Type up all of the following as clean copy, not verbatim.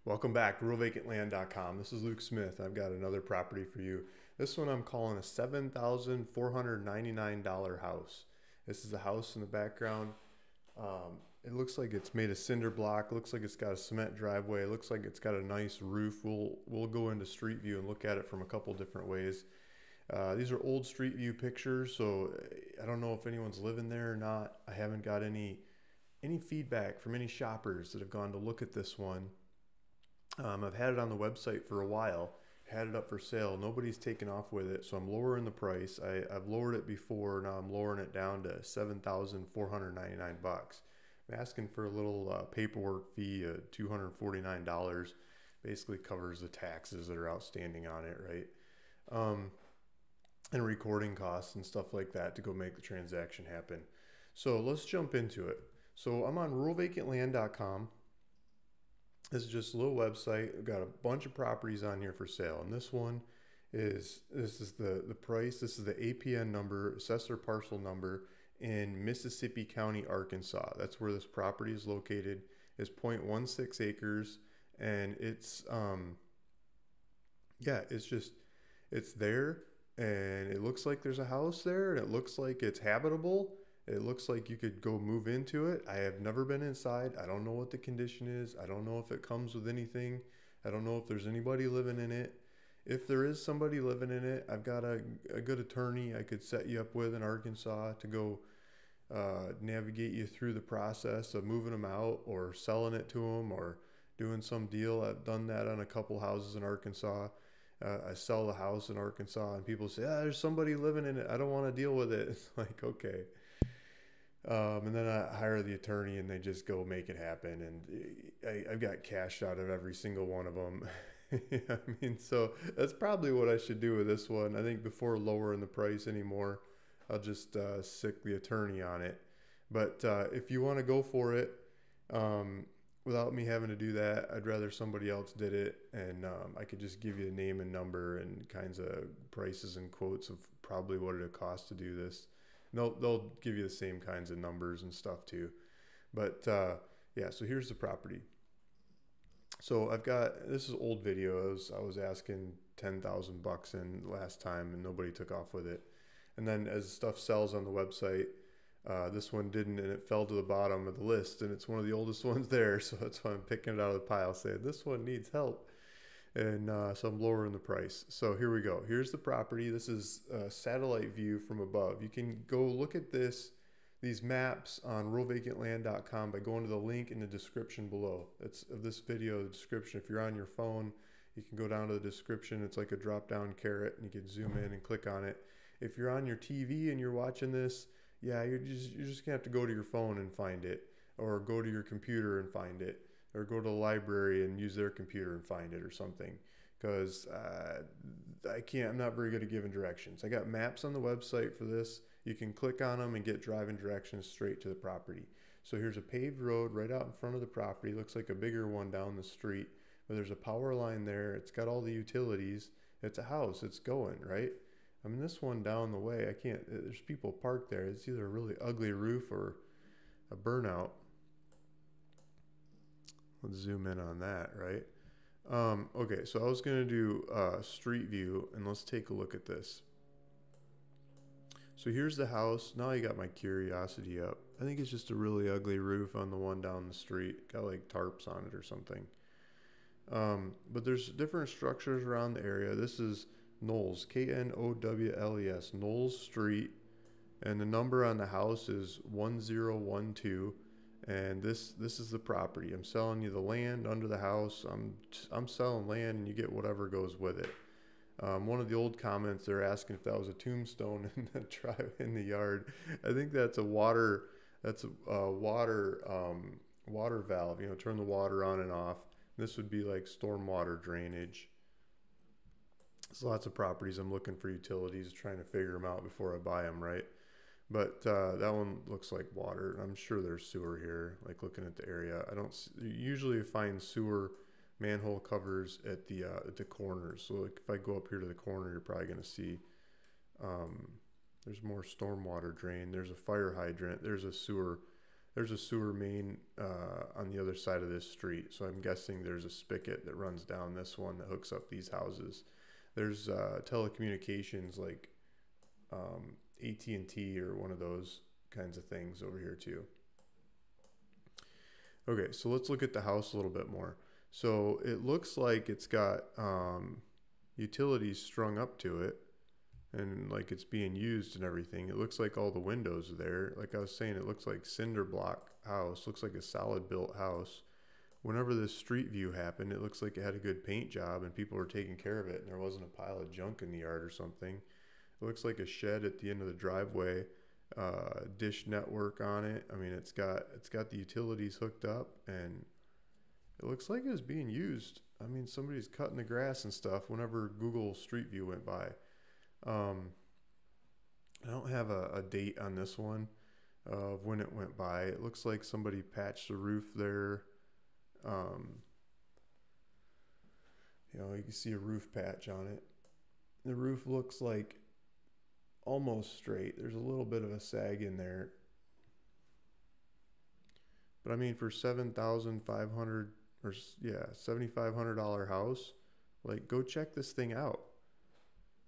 Welcome back to RealVacantLand.com. This is Luke Smith. I've got another property for you. This one I'm calling a $7,499 house. This is a house in the background. It looks like it's made of cinder block. It looks like it's got a cement driveway. It looks like it's got a nice roof. We'll go into street view and look at it from a couple different ways. These are old street view pictures, so I don't know if anyone's living there or not. I haven't got any feedback from any shoppers that have gone to look at this one. I've had it on the website for a while, had it up for sale. Nobody's taken off with it, so I'm lowering the price. I've lowered it before. Now I'm lowering it down to $7,499. I'm asking for a little paperwork fee of $249. Basically covers the taxes that are outstanding on it, right? And recording costs and stuff like that to go make the transaction happen. So let's jump into it. So I'm on RealVacantLand.com. This is just a little website. I've got a bunch of properties on here for sale, and this is the price. This is the APN number, assessor parcel number in Mississippi County, Arkansas. That's where this property is located. It's 0.16 acres, and it's it's there, and it looks like there's a house there, and it looks like it's habitable. It looks like you could go move into it. I have never been inside. I don't know what the condition is. I don't know if it comes with anything. I don't know if there's anybody living in it. If there is somebody living in it, I've got a good attorney I could set you up with in Arkansas to go navigate you through the process of moving them out or selling it to them or doing some deal. I've done that on a couple houses in Arkansas. I sell the house in Arkansas and people say, there's somebody living in it. I don't want to deal with it. It's like, okay. And then I hire the attorney and they just go make it happen. And I've got cash out of every single one of them. I mean, so that's probably what I should do with this one. I think before lowering the price anymore, I'll just sick the attorney on it. But if you want to go for it, without me having to do that, I'd rather somebody else did it. And I could just give you a name and number and kinds of prices and quotes of probably what it'd cost to do this. They'll give you the same kinds of numbers and stuff too. But yeah, so here's the property. So this is old video. I was asking 10,000 bucks in last time and nobody took off with it. And then as stuff sells on the website, this one didn't, and it fell to the bottom of the list, and it's one of the oldest ones there. So that's why I'm picking it out of the pile, saying this one needs help. And so I'm lowering the price. So here we go. Here's the property. This is a satellite view from above. You can go look at these maps on RealVacantLand.com by going to the link in the description below. It's of this video, the description. If you're on your phone, you can go down to the description. It's like a drop-down caret, and you can zoom in and click on it. If you're on your TV and you're watching this, yeah, you're just gonna have to go to your phone and find it, or go to your computer and find it, or go to the library and use their computer and find it or something, because I'm not very good at giving directions. I got maps on the website for this. You can click on them and get driving directions straight to the property. So here's a paved road right out in front of the property. Looks like a bigger one down the street, but there's a power line there. It's got all the utilities. It's a house. It's going, right? I mean, this one down the way, there's people parked there. It's either a really ugly roof or a burnout. Let's zoom in on that, right? Okay, so I was going to do street view, and let's take a look at this. So here's the house. Now I got my curiosity up. I think it's just a really ugly roof on the one down the street. Got like tarps on it or something. But there's different structures around the area. This is Knowles, Knowles, Knowles Street, and the number on the house is 1012. And this is the property. I'm selling you the land under the house. I'm selling land, and you get whatever goes with it. One of the old comments, they're asking if that was a tombstone in the yard. I think that's a water. That's a water valve. You know, turn the water on and off. This would be like stormwater drainage. There's lots of properties I'm looking for utilities, trying to figure them out before I buy them, right? But that one looks like water. I'm sure there's sewer here, like looking at the area. Usually find sewer manhole covers at the corners. So like if I go up here to the corner, you're probably going to see there's more stormwater drain. There's a fire hydrant. There's there's a sewer main on the other side of this street. So I'm guessing there's a spigot that runs down this one that hooks up these houses. There's telecommunications like AT&T or one of those kinds of things over here too. Okay, so let's look at the house a little bit more. So it looks like it's got utilities strung up to it, and like it's being used and everything. It looks like all the windows are there. Like I was saying, it looks like cinder block house, looks like a solid built house. Whenever this street view happened, it looks like it had a good paint job and people were taking care of it and there wasn't a pile of junk in the yard or something. It looks like a shed at the end of the driveway, dish network on it. I mean, it's got the utilities hooked up and it looks like it was being used. I mean, somebody's cutting the grass and stuff whenever Google Street View went by. I don't have a date on this one of when it went by. It looks like somebody patched the roof there. You know, you can see a roof patch on it. The roof looks like almost straight. There's a little bit of a sag in there. But I mean, for $7,500 or yeah, $7,500 house, like go check this thing out.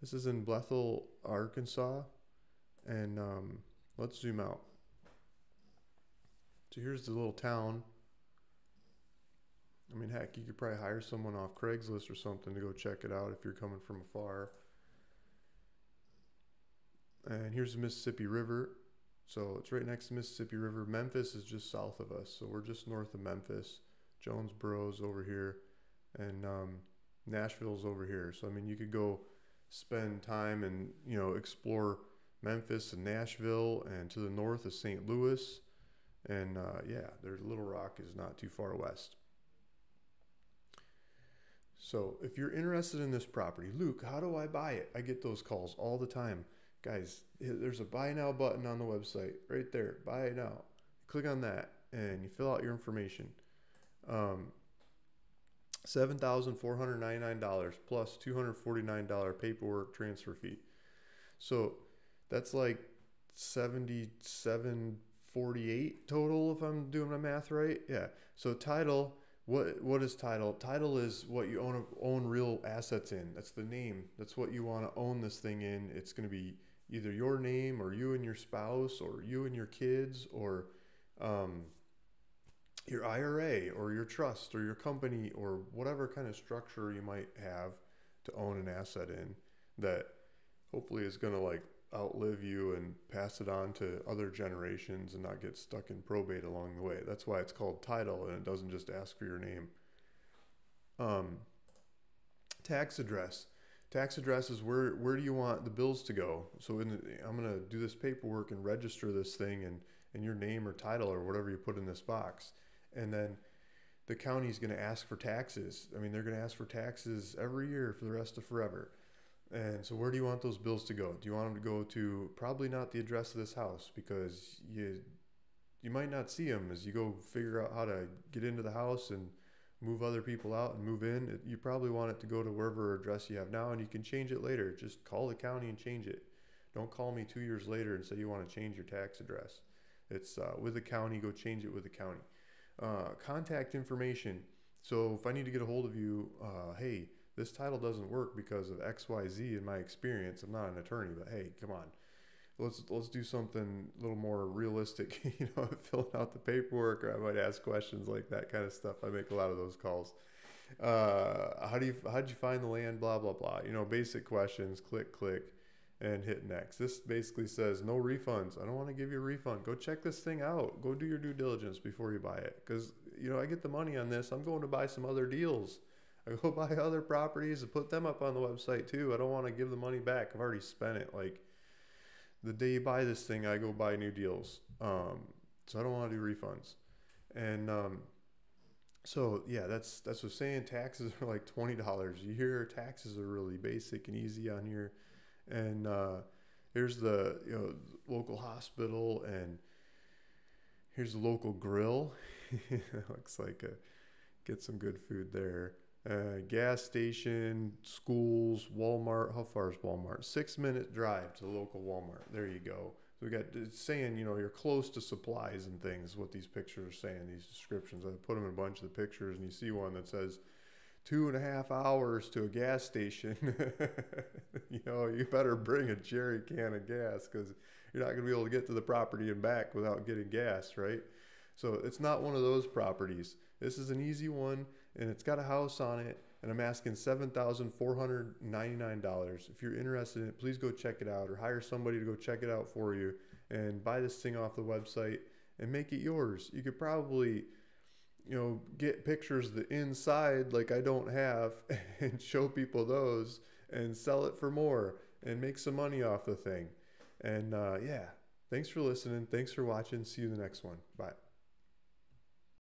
This is in Bethel, Arkansas, and let's zoom out. So here's the little town. I mean, heck, you could probably hire someone off Craigslist or something to go check it out if you're coming from afar. And here's the Mississippi River. So it's right next to Mississippi River. Memphis is just south of us. So we're just north of Memphis. Jonesboro's over here. And Nashville's over here. So, I mean, you could go spend time and, you know, explore Memphis and Nashville, and to the north is St. Louis. And yeah, there's Little Rock is not too far west. So if you're interested in this property, Luke, how do I buy it? I get those calls all the time. Guys, there's a buy now button on the website right there. Buy it now. Click on that and you fill out your information. $7,499 plus $249 paperwork transfer fee. So that's like $77.48 total if I'm doing my math right. Yeah. So title. What is title? Title is what you own real assets in. That's the name. That's what you want to own this thing in. It's going to be either your name or you and your spouse or you and your kids or your IRA or your trust or your company or whatever kind of structure you might have to own an asset in that hopefully is going to like outlive you and pass it on to other generations and not get stuck in probate along the way. That's why it's called title and it doesn't just ask for your name. Tax address. Tax address is where do you want the bills to go? So I'm going to do this paperwork and register this thing and your name or title or whatever you put in this box. And then the county's going to ask for taxes. I mean, they're going to ask for taxes every year for the rest of forever. And so where do you want those bills to go? Do you want them to go to probably not the address of this house because you might not see them as you go figure out how to get into the house and move other people out and move in. You probably want it to go to wherever address you have now and you can change it later. Just call the county and change it. Don't call me 2 years later and say you want to change your tax address. It's with the county, go change it with the county. Contact information. So if I need to get a hold of you, hey, this title doesn't work because of XYZ in my experience. I'm not an attorney, but hey, come on. Let's do something a little more realistic, you know, filling out the paperwork, or I might ask questions like that kind of stuff. I make a lot of those calls. How'd you find the land? Blah, blah, blah. You know, basic questions, click, and hit next. This basically says no refunds. I don't want to give you a refund. Go check this thing out. Go do your due diligence before you buy it. Because, you know, I get the money on this. I'm going to buy some other deals. I go buy other properties and put them up on the website too. I don't want to give the money back. I've already spent it. Like the day you buy this thing, I go buy new deals. So I don't want to do refunds. And so yeah, that's what I'm saying. Taxes are like $20 a year. Taxes are really basic and easy on here. And here's the local hospital, and here's the local grill. It looks like get some good food there. Gas station, schools, Walmart. How far is Walmart? 6-minute drive to the local Walmart. There you go. So we got it's saying, you know, you're close to supplies and things. What these pictures are saying, these descriptions. I put them in a bunch of the pictures, and you see one that says 2.5 hours to a gas station. You know, you better bring a jerry can of gas because you're not going to be able to get to the property and back without getting gas, right? So it's not one of those properties. This is an easy one, and it's got a house on it, and I'm asking $7,499. If you're interested in it, please go check it out, or hire somebody to go check it out for you and buy this thing off the website and make it yours. You could probably, you know, get pictures of the inside like I don't have and show people those and sell it for more and make some money off the thing. And yeah, thanks for listening. Thanks for watching. See you in the next one. Bye.